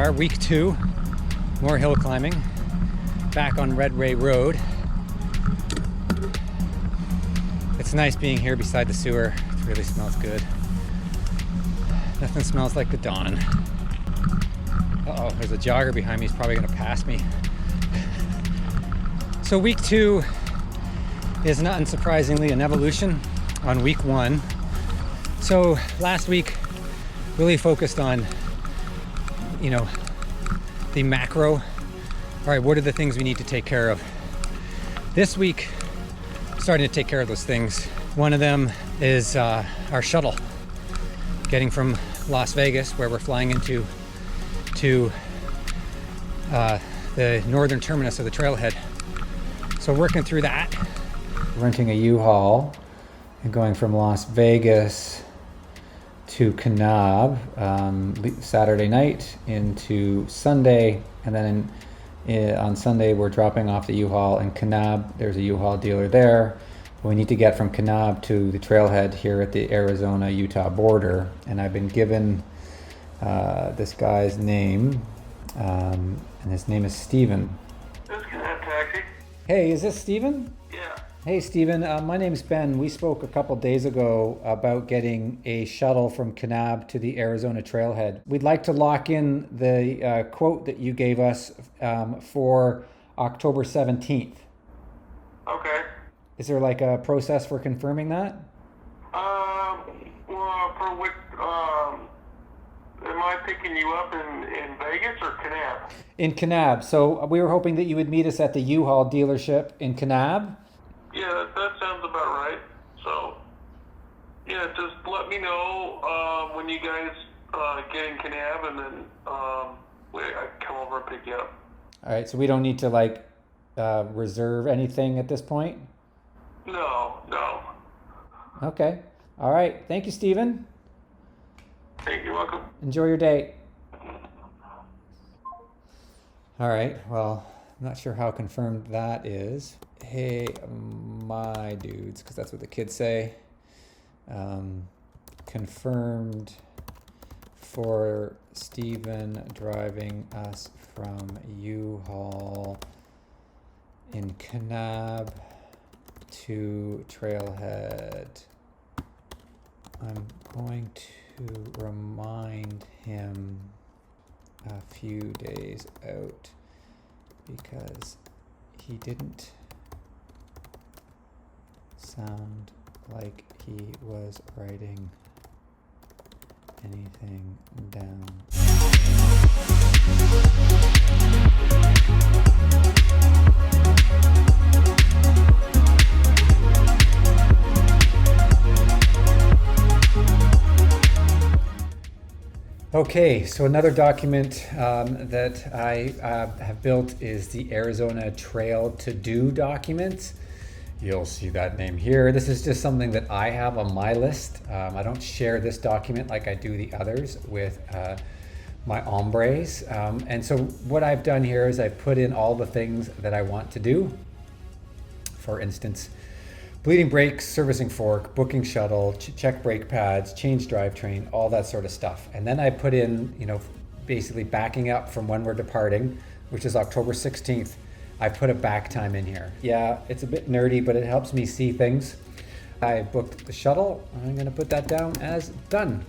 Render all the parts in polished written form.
are, week 2, more hill climbing, back on Red Ray Road. It's nice being here beside the sewer. It really smells good. Nothing smells like the dawn. Uh-oh, there's a jogger behind me. He's probably gonna pass me. So week 2 is not unsurprisingly an evolution on week 1. So last week really focused on, you know, the macro. All right, what are the things we need to take care of? This week, starting to take care of those things. One of them is our shuttle, getting from Las Vegas, where we're flying into, to the northern terminus of the trailhead. So working through that. Renting a U-Haul and going from Las Vegas to Kanab Saturday night into Sunday, and then on Sunday we're dropping off the U-Haul in Kanab. There's a U-Haul dealer there. We need to get from Kanab to the trailhead here at the Arizona-Utah border, and I've been given this guy's name, and his name is Steven. This is Kanab Taxi. Hey, is this Steven? Yeah. Hey Steven, my name's Ben. We spoke a couple days ago about getting a shuttle from Kanab to the Arizona trailhead. We'd like to lock in the quote that you gave us for October 17th. Okay. Is there like a process for confirming that? Well, for which, am I picking you up in Vegas or Kanab? In Kanab. So we were hoping that you would meet us at the U-Haul dealership in Kanab. Yeah, that sounds about right. So, yeah, just let me know when you guys get in Kanab, and then I can come over and pick you up. All right, so we don't need to like reserve anything at this point? No. Okay. All right. Thank you, Steven. Hey, you're welcome. Enjoy your day. All right. Well, I'm not sure how confirmed that is. Hey, my dudes, because that's what the kids say. Confirmed for Steven driving us from U-Haul in Kanab to Trailhead. I'm going to remind him a few days out because he didn't sound like he was writing anything down. Okay, so another document that I have built is the Arizona Trail to-do document. You'll see that name here. This is just something that I have on my list. I don't share this document like I do the others with my hombres. And so what I've done here is I've put in all the things that I want to do. For instance, bleeding brakes, servicing fork, booking shuttle, check brake pads, change drivetrain, all that sort of stuff. And then I put in, basically backing up from when we're departing, which is October 16th. I put a back time in here. Yeah, it's a bit nerdy, but it helps me see things. I booked the shuttle. I'm gonna put that down as done.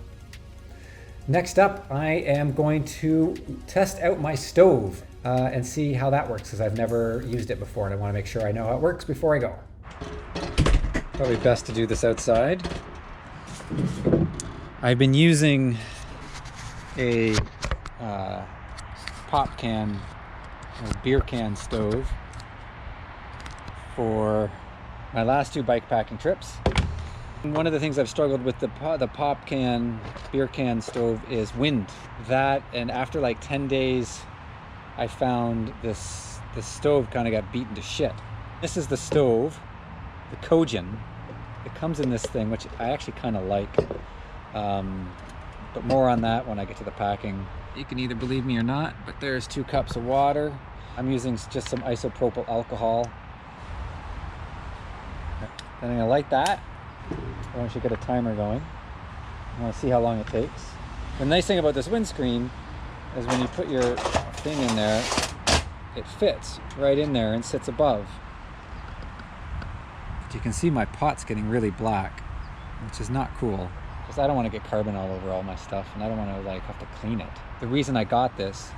Next up, I am going to test out my stove and see how that works, because I've never used it before and I wanna make sure I know how it works before I go. Probably best to do this outside. I've been using a pop can, or beer can stove for my last 2 bikepacking trips. And one of the things I've struggled with the pop can, beer can stove is wind. That, and after like 10 days, I found the stove kind of got beaten to shit. This is the stove, the Kojin. It comes in this thing, which I actually kind of like, but more on that when I get to the packing. You can either believe me or not, but there's 2 cups of water. I'm using just some isopropyl alcohol. Then I'm gonna light that. I want you to get a timer going. I want to see how long it takes. The nice thing about this windscreen is when you put your thing in there, it fits right in there and sits above. But you can see my pot's getting really black, which is not cool, because I don't want to get carbon all over all my stuff, and I don't want to like have to clean it. The reason I got this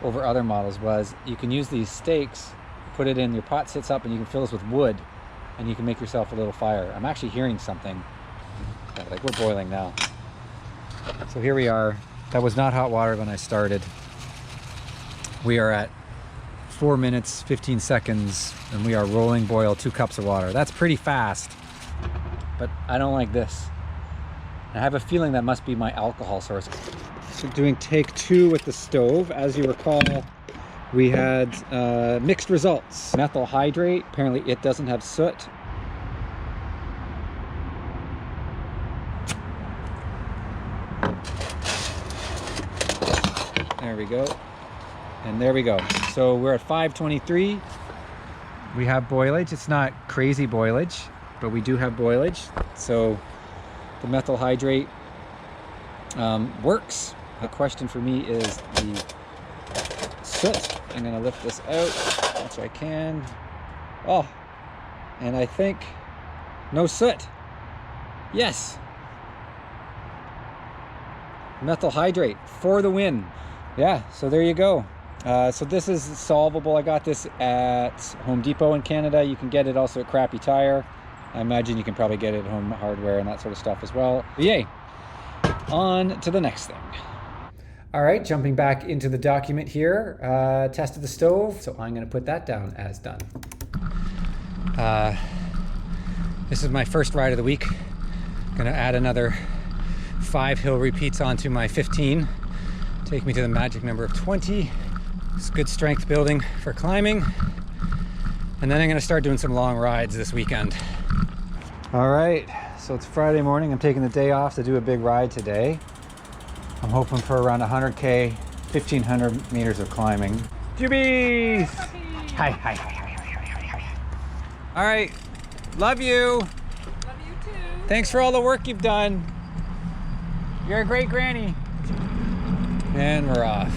over other models was you can use these stakes, put it in, your pot sits up, and you can fill this with wood, and you can make yourself a little fire. I'm actually hearing something. Like, we're boiling now. So here we are. That was not hot water when I started. We are at 4 minutes, 15 seconds, and we are rolling boil 2 cups of water. That's pretty fast, but I don't like this. I have a feeling that must be my alcohol source. So doing take 2 with the stove. As you recall, we had mixed results. Methyl hydrate, apparently it doesn't have soot. There we go. And there we go. So we're at 523. We have boilage. It's not crazy boilage, but we do have boilage. So the methyl hydrate works. The question for me is the soot. I'm gonna lift this out, which I can. Oh, and I think no soot. Yes. Methyl hydrate for the win. Yeah, so there you go. So this is solvable. I got this at Home Depot in Canada. You can get it also at Crappy Tire. I imagine you can probably get it at Home Hardware and that sort of stuff as well. But yay, on to the next thing. All right, jumping back into the document here. Tested the stove, so I'm gonna put that down as done. This is my first ride of the week. Gonna add another 5 hill repeats onto my 15. Take me to the magic number of 20. It's good strength building for climbing. And then I'm gonna start doing some long rides this weekend. All right, so it's Friday morning. I'm taking the day off to do a big ride today. I'm hoping for around 100K, 1,500 meters of climbing. Jubies! Hi, hi, hi, hi, hi, hi, hi. All right, love you. Love you too. Thanks for all the work you've done. You're a great granny. And we're off.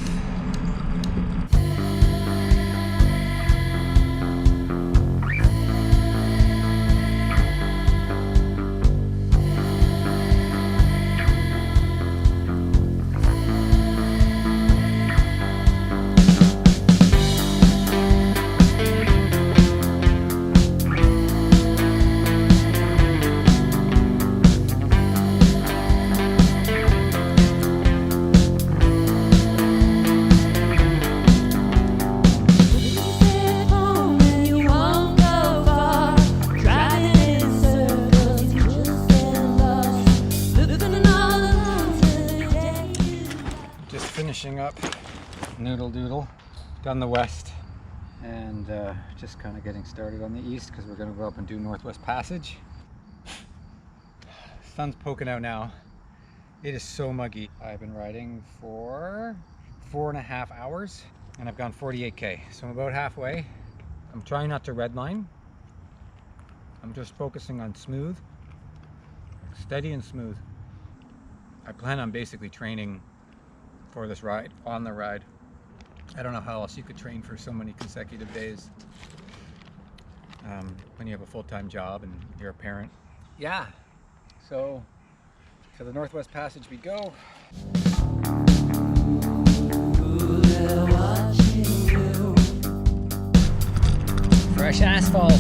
Finishing up Noodle Doodle, done the west, and just kind of getting started on the east because we're going to go up and do Northwest Passage. Sun's poking out now. It is so muggy. I've been riding for 4.5 hours and I've gone 48K, so I'm about halfway. I'm trying not to redline. I'm just focusing on smooth, steady and smooth. I plan on basically training for this ride, on the ride. I don't know how else you could train for so many consecutive days when you have a full-time job and you're a parent. Yeah, so to the Northwest Passage we go. Fresh asphalt.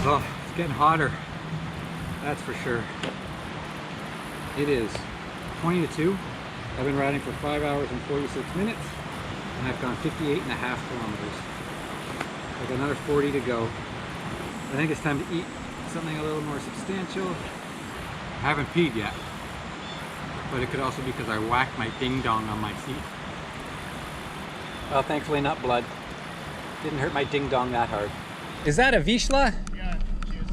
Oh, it's getting hotter, that's for sure. It is 20 to 2. I've been riding for 5 hours and 46 minutes, and I've gone 58.5 kilometers. With another 40 to go. I think it's time to eat something a little more substantial. I haven't peed yet. but it could also be because I whacked my ding dong on my feet. Well, thankfully not blood. Didn't hurt my ding dong that hard. Is that a Vishla? Yeah, cheers.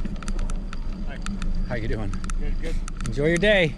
Hi. How you doing? Good, good. Enjoy your day.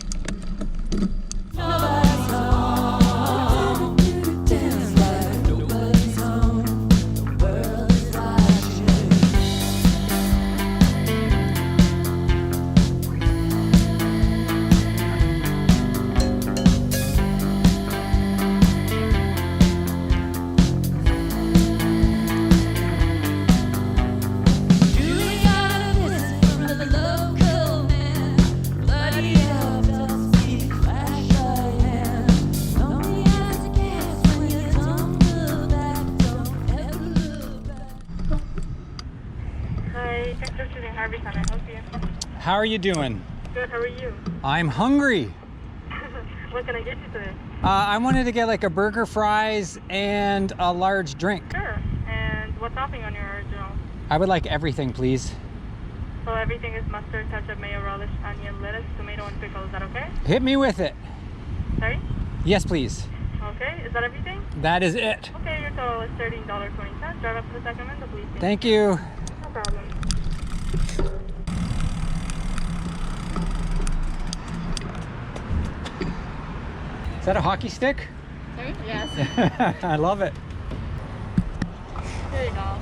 How are you doing? Good, how are you? I'm hungry. What can I get you today? I wanted to get like a burger, fries, and a large drink. Sure. And what topping on your original? I would like everything, please. So everything is mustard, ketchup, mayo, relish, onion, lettuce, tomato, and pickle. Is that okay? Hit me with it. Sorry? Yes, please. Okay, is that everything? That is it. Okay, your total is $13.20. Drive up to the second window, please. Thank you. No problem. Is that a hockey stick? Sorry? Yes. I love it. Here you go.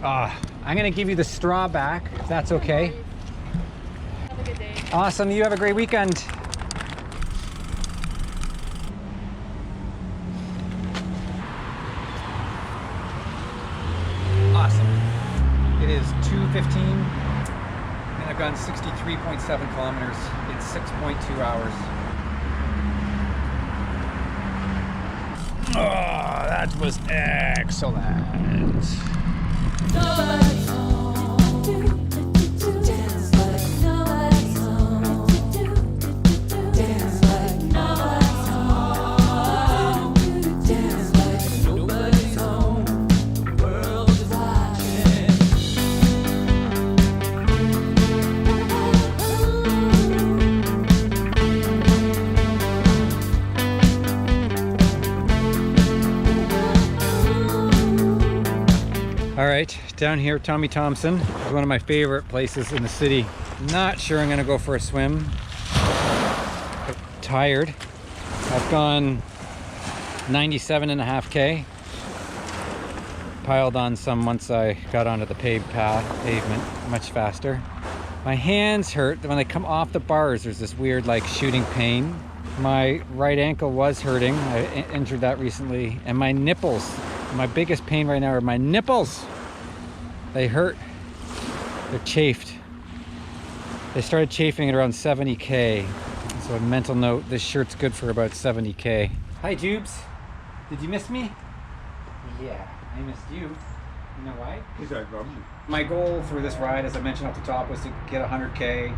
I'm gonna give you the straw back, if that's okay. Have a good day. Awesome, you have a great weekend. Awesome. It is 2:15 and I've gone 63.7 kilometers in 6.2 hours. Oh, that was excellent. All right, down here, Tommy Thompson is one of my favorite places in the city. Not sure I'm gonna go for a swim. I'm tired. I've gone 97.5K. Piled on some once I got onto the pavement much faster. My hands hurt when they come off the bars. There's this weird like shooting pain. My right ankle was hurting. I injured that recently. And my nipples. My biggest pain right now are my nipples. They hurt. They're chafed. They started chafing at around 70K. So a mental note, this shirt's good for about 70K. Hi Jubes. Did you miss me? Yeah, I missed you. You know why? My goal for this ride, as I mentioned off the top, was to get 100K,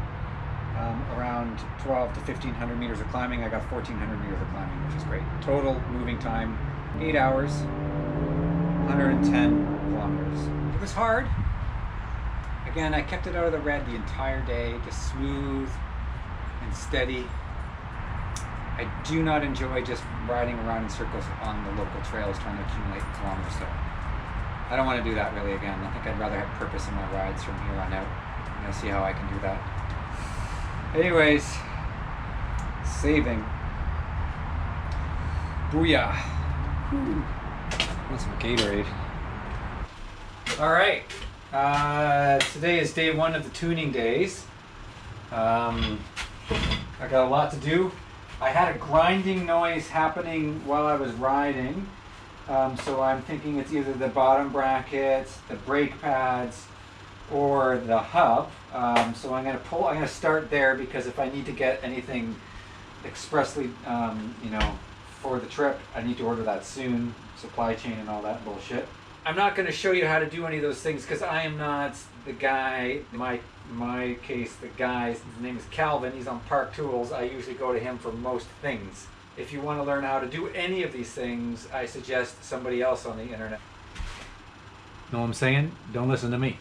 around 12 to 1,500 meters of climbing. I got 1,400 meters of climbing, which is great. Total moving time, 8 hours, 110 kilometers. It was hard. Again, I kept it out of the red the entire day, just smooth and steady. I do not enjoy just riding around in circles on the local trails trying to accumulate kilometers. So I don't want to do that really again. I think I'd rather have purpose in my rides from here on out. I'm gonna see how I can do that. Anyways, saving. Booyah. Want some Gatorade. All right, today is day one of the tuning days. I got a lot to do. I had a grinding noise happening while I was riding. So I'm thinking it's either the bottom brackets, the brake pads, or the hub. So I'm gonna start there because if I need to get anything expressly, for the trip, I need to order that soon. Supply chain and all that bullshit. I'm not gonna show you how to do any of those things because I am not the guy. In my case, the guy, his name is Calvin. He's on Park Tools. I usually go to him for most things. If you want to learn how to do any of these things, I suggest somebody else on the internet. Know what I'm saying? Don't listen to me.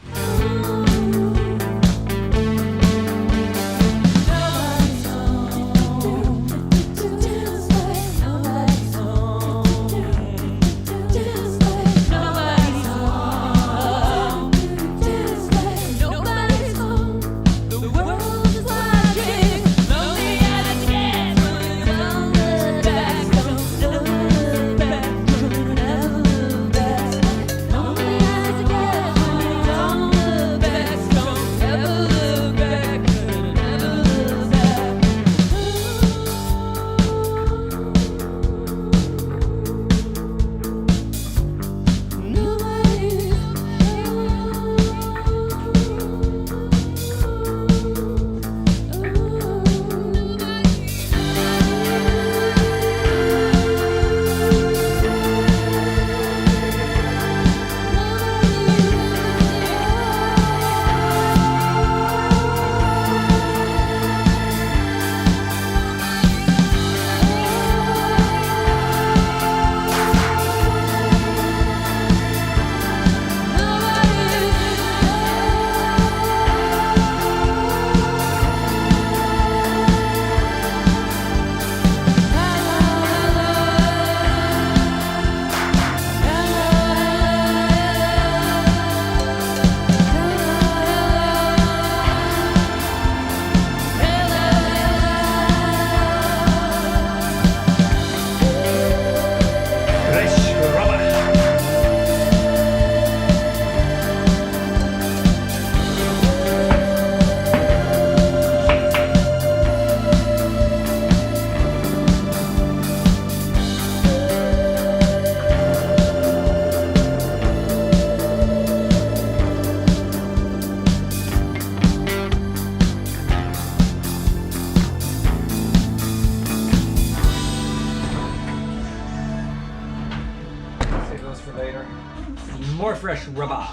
more fresh rubber.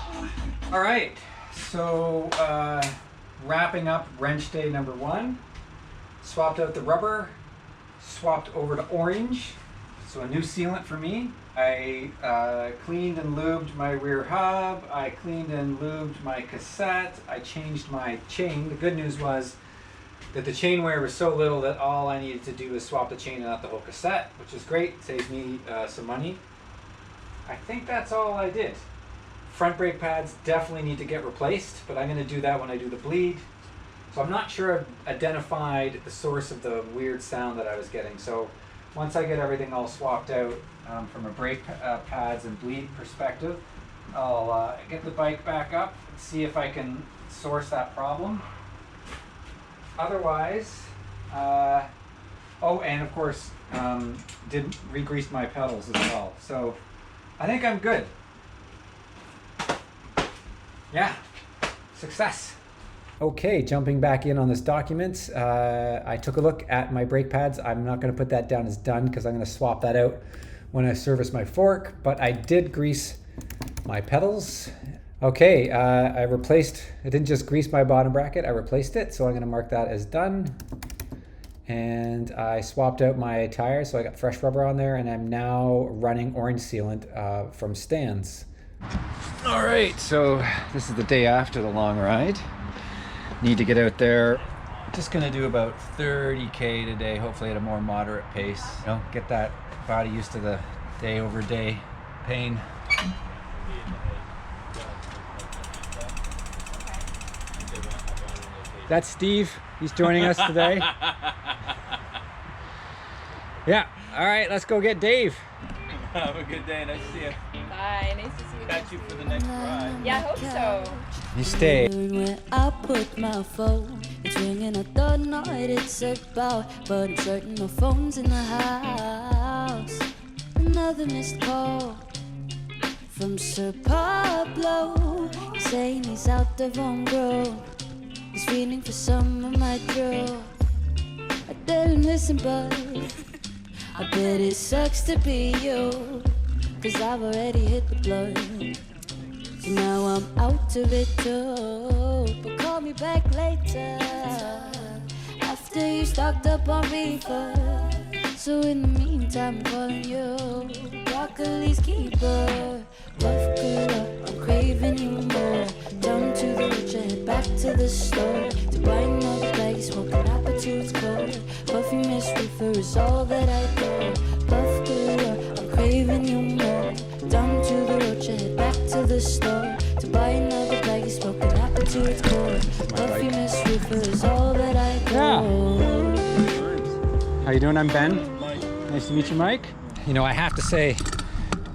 All right, so wrapping up wrench day number 1. Swapped out the rubber, swapped over to orange, so a new sealant for me. I cleaned and lubed my rear hub, I cleaned and lubed my cassette, I changed my chain. The good news was that the chain wear was so little that all I needed to do was swap the chain and not the whole cassette, which is great, saves me some money. I think that's all I did. Front brake pads definitely need to get replaced, but I'm going to do that when I do the bleed. So I'm not sure I've identified the source of the weird sound that I was getting. So once I get everything all swapped out from a brake pads and bleed perspective, I'll get the bike back up and see if I can source that problem. Otherwise, oh, and of course, did re-grease my pedals as well. So I think I'm good. Yeah, success. Okay, jumping back in on this document, I took a look at my brake pads. I'm not going to put that down as done because I'm going to swap that out when I service my fork, but I did grease my pedals. Okay, I didn't just grease my bottom bracket, I replaced it, so I'm going to mark that as done. And I swapped out my tires, so I got fresh rubber on there, and I'm now running orange sealant from Stan's. All right, so this is the day after the long ride. Need to get out there. Just gonna do about 30K today, hopefully at a more moderate pace. You know, get that body used to the day over day pain. That's Steve. He's joining us today. Yeah. All right, let's go get Dave. Have a good day. Nice to see you. Bye. Nice to see you. Catch you for the next ride. Yeah, I hope so. You stay. Where I put my phone, it's ringing. I don't know what it's about, but I'm certain my phone's in the house. Another missed call from Sir Pablo. He's saying he's out of homegrown. He's feeling for some of my drill. I didn't listen, but I bet it sucks to be you, 'cause I've already hit the blood. So now I'm out of it too. But call me back later after you stocked up on reefer. So in the meantime, I'm calling you broccoli's keeper. Rough girl, I'm craving you more. Down to the rich, head back to the store to buy another bag, smoking apple to its core. Puffy Miss Reefer is all that I do. Rough girl, I'm craving you more. Down to the road, head back to the store to buy another bag, smoking apple to its core. Puffy Miss Reefer is all that I do. How you doing? I'm Ben. Nice to meet you, Mike. You know, I have to say,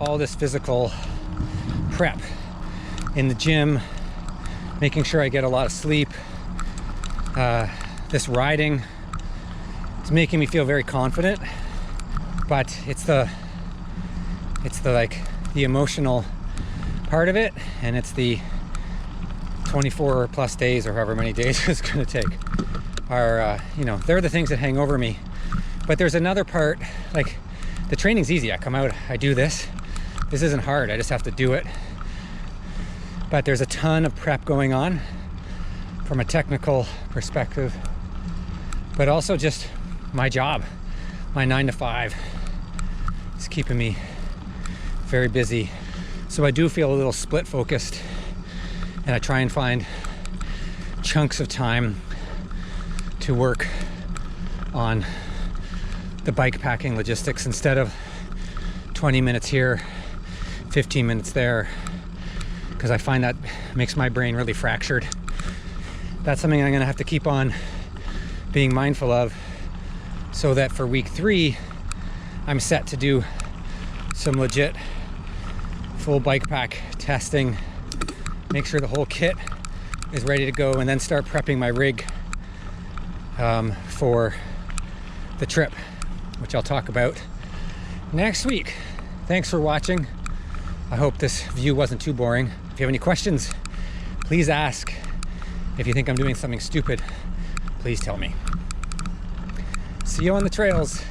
all this physical prep in the gym, making sure I get a lot of sleep, this riding, it's making me feel very confident, but it's the emotional part of it, and it's the 24 plus days or however many days it's gonna take you know, they're the things that hang over me. But there's another part, like the training's easy. I come out, I do this. This isn't hard, I just have to do it. But there's a ton of prep going on from a technical perspective, but also just my job, my 9 to 5 is keeping me very busy. So I do feel a little split focused, and I try and find chunks of time to work on the bike packing logistics instead of 20 minutes here, 15 minutes there, because I find that makes my brain really fractured. That's something I'm gonna have to keep on being mindful of, so that for week 3, I'm set to do some legit full bike pack testing, make sure the whole kit is ready to go, and then start prepping my rig for the trip, which I'll talk about next week. Thanks for watching. I hope this view wasn't too boring. If you have any questions, please ask. If you think I'm doing something stupid, please tell me. See you on the trails.